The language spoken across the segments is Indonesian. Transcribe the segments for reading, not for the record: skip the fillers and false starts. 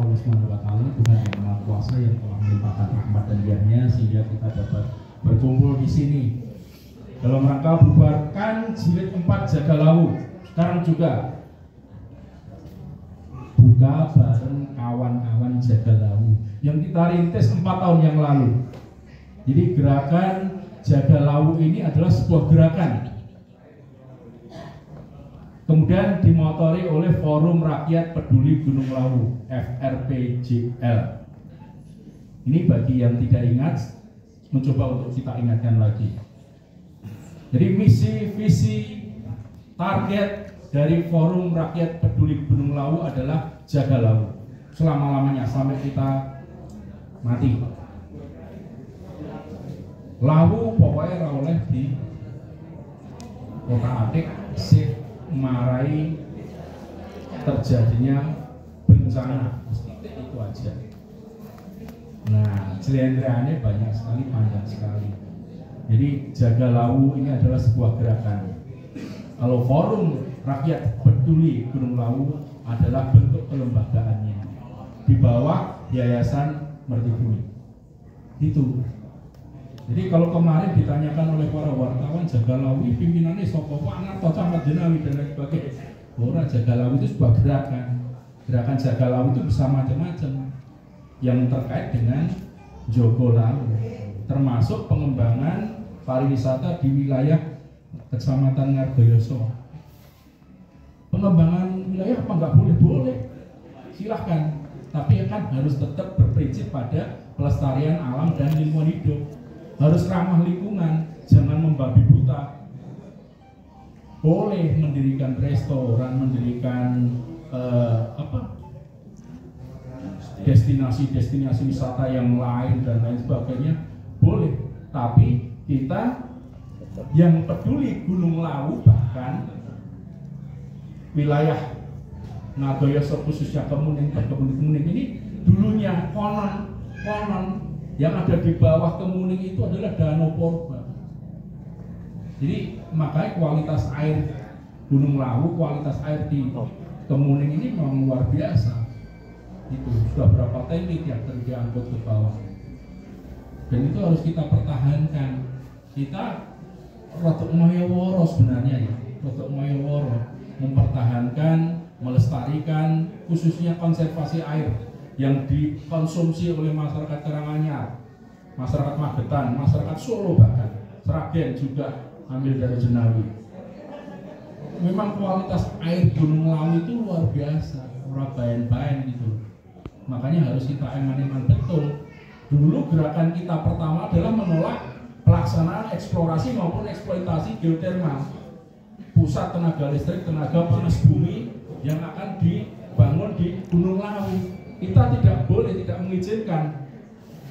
Allah Subhanahu wa taala, Tuhan yang Maha Kuasa yang telah melimpahkan rahmat dan Dia-Nya sehingga kita dapat berkumpul di sini dalam rangka bubarkan jilid 4 Jaga Lawu. Sekarang juga buka bareng kawan-kawan Jaga Lawu yang kita rintis 4 tahun yang lalu. Jadi gerakan Jaga Lawu ini adalah sebuah gerakan kemudian dimotori oleh Forum Rakyat Peduli Gunung Lawu (FRPJL). Ini bagi yang tidak ingat, mencoba untuk kita ingatkan lagi. Jadi misi, visi, target dari Forum Rakyat Peduli Gunung Lawu adalah Jaga Lawu selama-lamanya sampai kita mati. Lawu pokoknya oleh di kota Atik sih marai terjadinya bencana, itu aja. Nah, jelendriannya banyak sekali, panjang sekali. Jadi Jaga Lawu ini adalah sebuah gerakan. Kalau Forum Rakyat Peduli Gunung Lawu adalah bentuk kelembagaannya di bawah Yayasan Mertibumi. Itu. Jadi kalau kemarin ditanyakan oleh para wartawan Jaga Lawu pimpinannya sapa Pak atau Camat Jenawi dan lain sebagainya. Ora, Jaga Lawu itu sebuah gerakan. Gerakan Jaga Lawu itu bisa macam-macam yang terkait dengan Jogo Lawu, termasuk pengembangan pariwisata di wilayah Kecamatan Ngargoyoso. Pengembangan wilayah apa nggak boleh? Boleh, silahkan. Tapi kan harus tetap berprinsip pada pelestarian alam dan lingkungan hidup. Harus ramah lingkungan, jangan membabi buta. Boleh mendirikan restoran, mendirikan destinasi-destinasi wisata yang lain dan lain sebagainya, boleh. Tapi kita yang peduli Gunung Lawu, bahkan wilayah Ngargoyoso khususnya Kemuning ini dulunya konon yang ada di bawah Kemuning itu adalah Danau Purba. Jadi makanya kualitas air Gunung Lawu, kualitas air di Kemuning ini memang luar biasa. Itu sudah berapa tank yang diangkut ke bawah. Dan itu harus kita pertahankan. Kita rotok mayaworo sebenarnya ya, rotok mayaworo mempertahankan, melestarikan khususnya konservasi air yang dikonsumsi oleh masyarakat Karanganyar, masyarakat Magetan, masyarakat Solo, bahkan Sragen juga ambil dari Jenawi. Memang kualitas air Gunung Lawu itu luar biasa, ora bayan-bayan gitu. Makanya harus kita eman-eman betul. Dulu gerakan kita pertama adalah menolak pelaksanaan eksplorasi maupun eksploitasi geotermal, pusat tenaga listrik, tenaga panas bumi yang akan dibangun di Gunung Lawu. Kita tidak boleh, tidak mengizinkan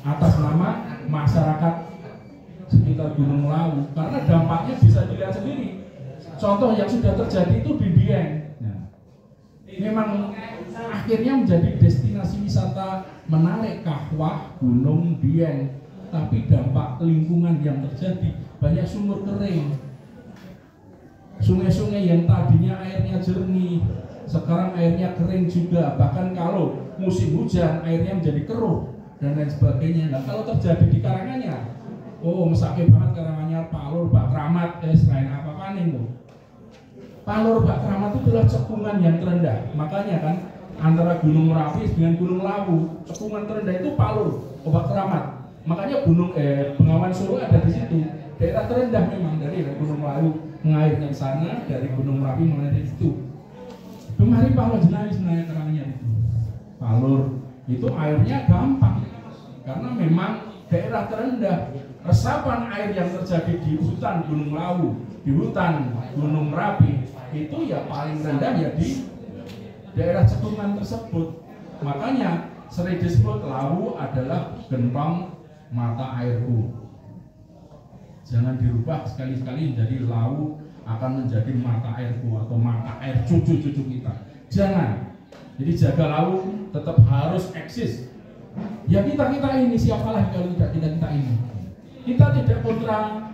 atas nama masyarakat sekitar Gunung Lawu, karena dampaknya bisa dilihat sendiri. Contoh yang sudah terjadi itu di Dieng. Memang akhirnya menjadi destinasi wisata menarik kawah Gunung Dieng, tapi dampak lingkungan yang terjadi banyak sumur kering, sungai-sungai yang tadinya airnya jernih sekarang airnya kering juga, bahkan kalau musim hujan airnya menjadi keruh dan lain sebagainya. Nah, kalau terjadi di Karanganyar, mesake banget Karanganyar, Palur, Bak Kramat, selain apa nih tuh. Palur, Bak Kramat itu adalah cekungan yang terendah. Makanya kan antara Gunung Merapi dengan Gunung Lawu, cekungan terendah itu Palur, Bak Kramat. Makanya Bengawan Solo ada di situ. Daerah terendah memang dari Gunung Lawu mengairnya di sana, dari Gunung Merapi mengalir di situ. Kemarin Palur Jenawi sebenarnya Karanganyar itu. Palur itu airnya gampang karena memang daerah terendah. Resapan air yang terjadi di hutan Gunung Lawu, di hutan Gunung Merapi itu ya paling rendah ya di daerah cekungan tersebut. Makanya sering disebut Lawu adalah gentong mata airku. Jangan dirubah sekali-sekali menjadi Lawu akan menjadi mata airku atau mata air cucu-cucu kita. Jangan. Jadi Jaga Lawu tetap harus eksis. Ya kita ini siapa lagi kalau tidak kita ini. Kita tidak kontra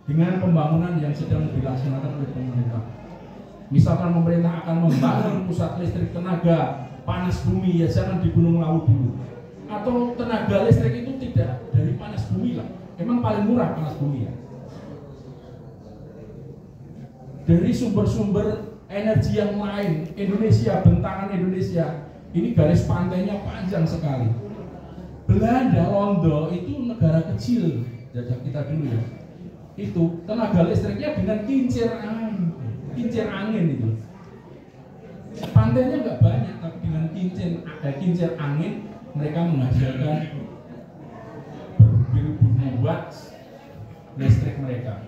dengan pembangunan yang sedang dilaksanakan oleh pemerintah. Misalkan pemerintah akan membangun pusat listrik tenaga panas bumi, ya jangan di Gunung Lawu dulu. Atau tenaga listrik itu tidak dari panas bumi lah. Emang paling murah panas bumi ya. Dari sumber-sumber energi yang lain, Indonesia, bentangan Indonesia, ini garis pantainya panjang sekali. Belanda, Londo itu negara kecil, jajah kita dulu ya. Itu tenaga listriknya dengan kincir angin itu. Pantainya nggak banyak, tapi dengan kincir angin mereka menghasilkan beribu-ribu watt listrik mereka.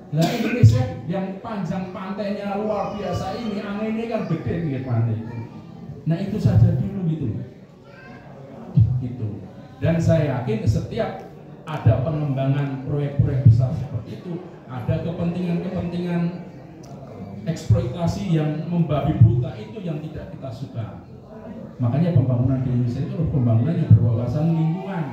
Nah Indonesia yang panjang pantainya luar biasa ini, anginnya kan gede nih pantai itu. Nah itu saja dulu gitu. Gitu. Dan saya yakin setiap ada pengembangan proyek-proyek besar seperti itu, ada kepentingan-kepentingan eksploitasi yang membabi buta, itu yang tidak kita suka. Makanya pembangunan di Indonesia itu pembangunan yang berwawasan lingkungan.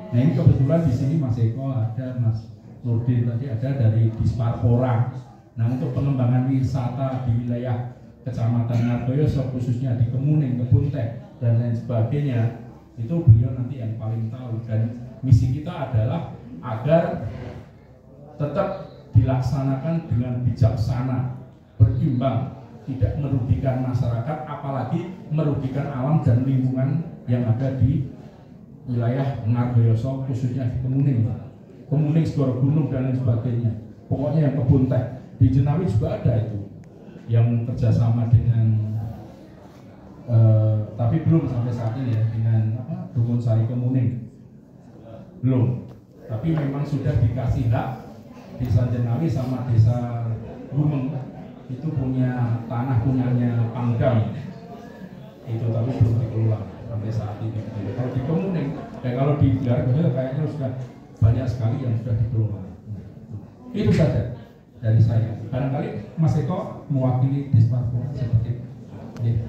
Nah ini kebetulan di sini Mas Eko ada, Mas Nurdin tadi ada dari Disparpora. Nah untuk pengembangan wisata di wilayah Kecamatan Ngartoyoso khususnya di Kemuning, Kebun Teh dan lain sebagainya, itu beliau nanti yang paling tahu. Dan misi kita adalah agar tetap dilaksanakan dengan bijaksana, berimbang, tidak merugikan masyarakat, apalagi merugikan alam dan lingkungan yang ada di wilayah Ngartoyoso khususnya di Kemuning, Segoro Gunung dan lain sebagainya. Pokoknya yang Kebun Teh di Jenawi juga ada itu yang kerjasama dengan tapi belum sampai saat ini ya, dengan Dukun Sari Kemuning belum, tapi memang sudah dikasih hak Desa Jenawi sama Desa Gumeng itu punya tanah punyanya Pangdam itu, tapi belum dikelola sampai saat ini. Kalau di Kemuning, kalau di Garut kayaknya sudah banyak sekali yang sudah dikelola. Itu saja dari saya. Barangkali Mas Eko mewakili Disparpora seperti itu.